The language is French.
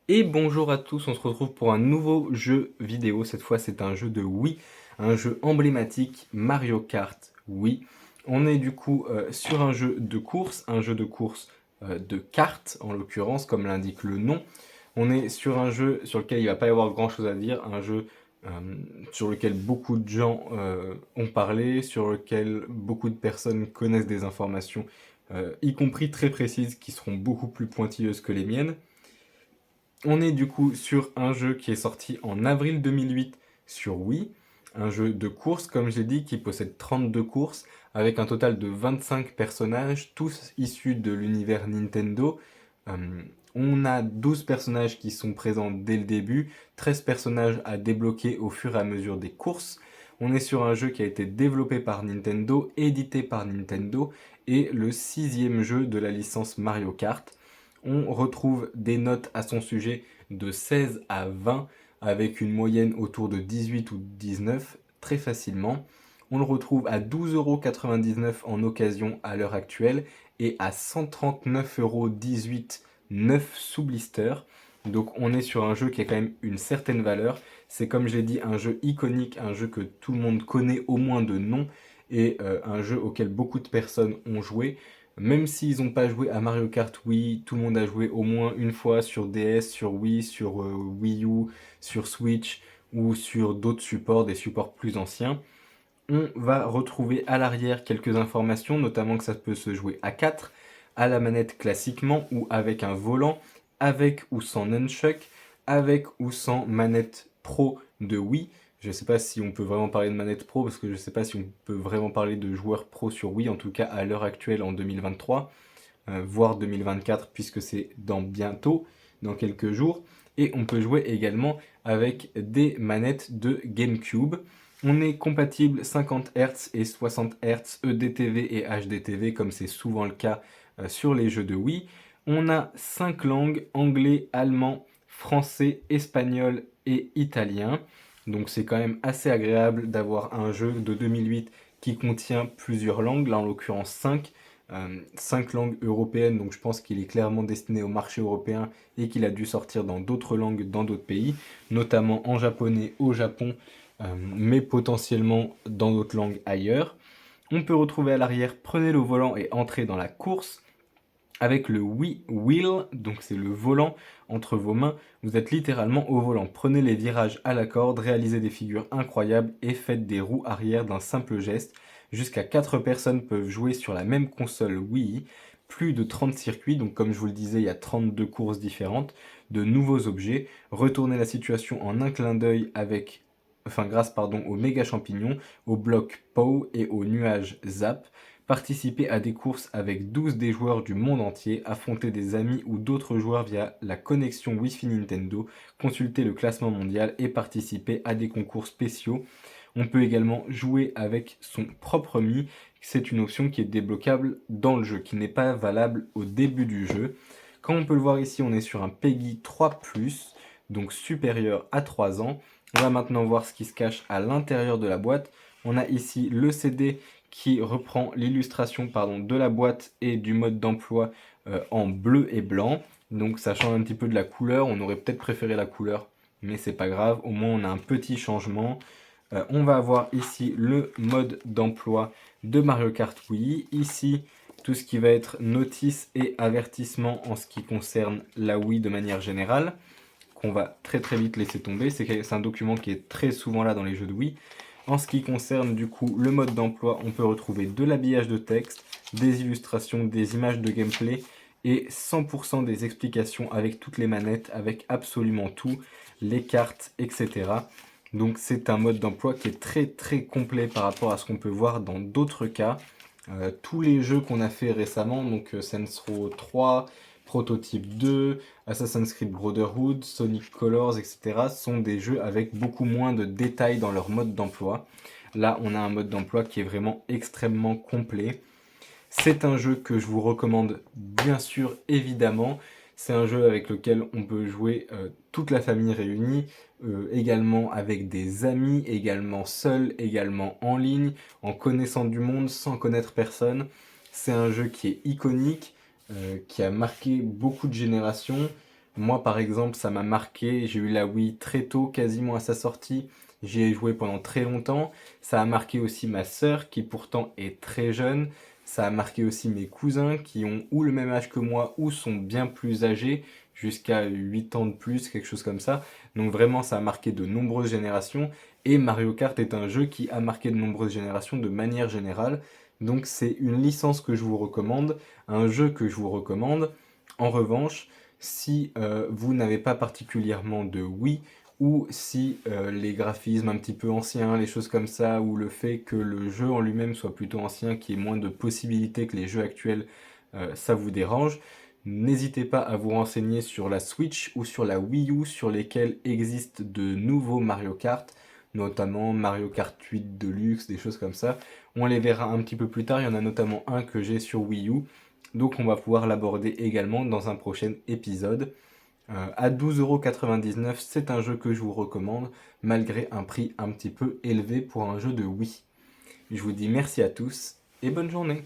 Et bonjour à tous, on se retrouve pour un nouveau jeu vidéo. Cette fois, c'est un jeu de Wii, un jeu emblématique Mario Kart Wii. On est du coup sur un jeu de course de cartes en l'occurrence, comme l'indique le nom. On est sur un jeu sur lequel il va pas y avoir grand chose à dire, un jeu euh, sur lequel beaucoup de gens ont parlé, sur lequel beaucoup de personnes connaissent des informations, y compris très précises, qui seront beaucoup plus pointilleuses que les miennes. On est du coup sur un jeu qui est sorti en avril 2008 sur Wii, un jeu de course comme j'ai dit qui possède 32 courses avec un total de 25 personnages, tous issus de l'univers Nintendo. On a 12 personnages qui sont présents dès le début, 13 personnages à débloquer au fur et à mesure des courses. On est sur un jeu qui a été développé par Nintendo, édité par Nintendo, et le sixième jeu de la licence Mario Kart. On retrouve des notes à son sujet de 16 à 20, avec une moyenne autour de 18 ou 19 très facilement. On le retrouve à 12,99€ en occasion à l'heure actuelle et à 139,18€ neuf sous blister. Donc on est sur un jeu qui a quand même une certaine valeur. C'est comme je l'ai dit un jeu iconique, un jeu que tout le monde connaît au moins de nom et un jeu auquel beaucoup de personnes ont joué. Même s'ils n'ont pas joué à Mario Kart Wii, tout le monde a joué au moins une fois sur DS, sur Wii, sur Wii U, sur Switch ou sur d'autres supports, des supports plus anciens. On va retrouver à l'arrière quelques informations, notamment que ça peut se jouer à 4, à la manette classiquement ou avec un volant, avec ou sans nunchuck, avec ou sans manette pro de Wii. Je ne sais pas si on peut vraiment parler de manette pro, parce que je ne sais pas si on peut vraiment parler de joueurs pro sur Wii, en tout cas à l'heure actuelle en 2023, voire 2024, puisque c'est dans bientôt, dans quelques jours. Et on peut jouer également avec des manettes de GameCube. On est compatible 50 Hz et 60 Hz EDTV et HDTV comme c'est souvent le cas sur les jeux de Wii. On a 5 langues, anglais, allemand, français, espagnol et italien. Donc c'est quand même assez agréable d'avoir un jeu de 2008 qui contient plusieurs langues, là en l'occurrence 5. 5 langues européennes, donc je pense qu'il est clairement destiné au marché européen et qu'il a dû sortir dans d'autres langues, dans d'autres pays, notamment en japonais au Japon, mais potentiellement dans d'autres langues ailleurs. On peut retrouver à l'arrière prenez le volant et entrez dans la course avec le Wii Wheel, donc c'est le volant entre vos mains. Vous êtes littéralement au volant. Prenez les virages à la corde, réalisez des figures incroyables et faites des roues arrière d'un simple geste. Jusqu'à 4 personnes peuvent jouer sur la même console Wii. Plus de 30 circuits, donc comme je vous le disais, il y a 32 courses différentes, de nouveaux objets. Retournez la situation en un clin d'œil avec grâce au méga champignon, au bloc POW et au nuage Zap. Participer à des courses avec 12 des joueurs du monde entier, affronter des amis ou d'autres joueurs via la connexion Wi-Fi Nintendo, consulter le classement mondial et participer à des concours spéciaux. On peut également jouer avec son propre Mi, c'est une option qui est débloquable dans le jeu, qui n'est pas valable au début du jeu. Comme on peut le voir ici, on est sur un PEGI 3+, donc supérieur à 3 ans. On va maintenant voir ce qui se cache à l'intérieur de la boîte. On a ici le CD qui reprend l'illustration de la boîte et du mode d'emploi en bleu et blanc. Donc ça change un petit peu de la couleur, on aurait peut-être préféré la couleur, mais c'est pas grave, au moins on a un petit changement. On va avoir ici le mode d'emploi de Mario Kart Wii. Ici, tout ce qui va être notice et avertissement en ce qui concerne la Wii de manière générale, qu'on va très très vite laisser tomber. C'est un document qui est très souvent là dans les jeux de Wii. En ce qui concerne du coup le mode d'emploi, on peut retrouver de l'habillage de texte, des illustrations, des images de gameplay et 100% des explications avec toutes les manettes, avec absolument tout, les cartes, etc. Donc c'est un mode d'emploi qui est très très complet par rapport à ce qu'on peut voir dans d'autres cas. Tous les jeux qu'on a fait récemment, donc Saints Row 3, Prototype 2, Assassin's Creed Brotherhood, Sonic Colors, etc. sont des jeux avec beaucoup moins de détails dans leur mode d'emploi. Là, on a un mode d'emploi qui est vraiment extrêmement complet. C'est un jeu que je vous recommande bien sûr évidemment. C'est un jeu avec lequel on peut jouer toute la famille réunie, également avec des amis, également seul, également en ligne, en connaissant du monde sans connaître personne. C'est un jeu qui est iconique, qui a marqué beaucoup de générations. Moi, par exemple, ça m'a marqué. J'ai eu la Wii très tôt, quasiment à sa sortie. J'y ai joué pendant très longtemps. Ça a marqué aussi ma sœur, qui pourtant est très jeune. Ça a marqué aussi mes cousins, qui ont ou le même âge que moi, ou sont bien plus âgés, jusqu'à 8 ans de plus, quelque chose comme ça. Donc vraiment, ça a marqué de nombreuses générations. Et Mario Kart est un jeu qui a marqué de nombreuses générations de manière générale. Donc c'est une licence que je vous recommande, un jeu que je vous recommande. En revanche, si vous n'avez pas particulièrement de Wii, ou si les graphismes un petit peu anciens, les choses comme ça, ou le fait que le jeu en lui-même soit plutôt ancien, qu'il y ait moins de possibilités que les jeux actuels, ça vous dérange, n'hésitez pas à vous renseigner sur la Switch ou sur la Wii U, sur lesquels existent de nouveaux Mario Kart, notamment Mario Kart 8 Deluxe, des choses comme ça. On les verra un petit peu plus tard, il y en a notamment un que j'ai sur Wii U, donc on va pouvoir l'aborder également dans un prochain épisode. À 12,99 €, c'est un jeu que je vous recommande, malgré un prix un petit peu élevé pour un jeu de Wii. Je vous dis merci à tous et bonne journée.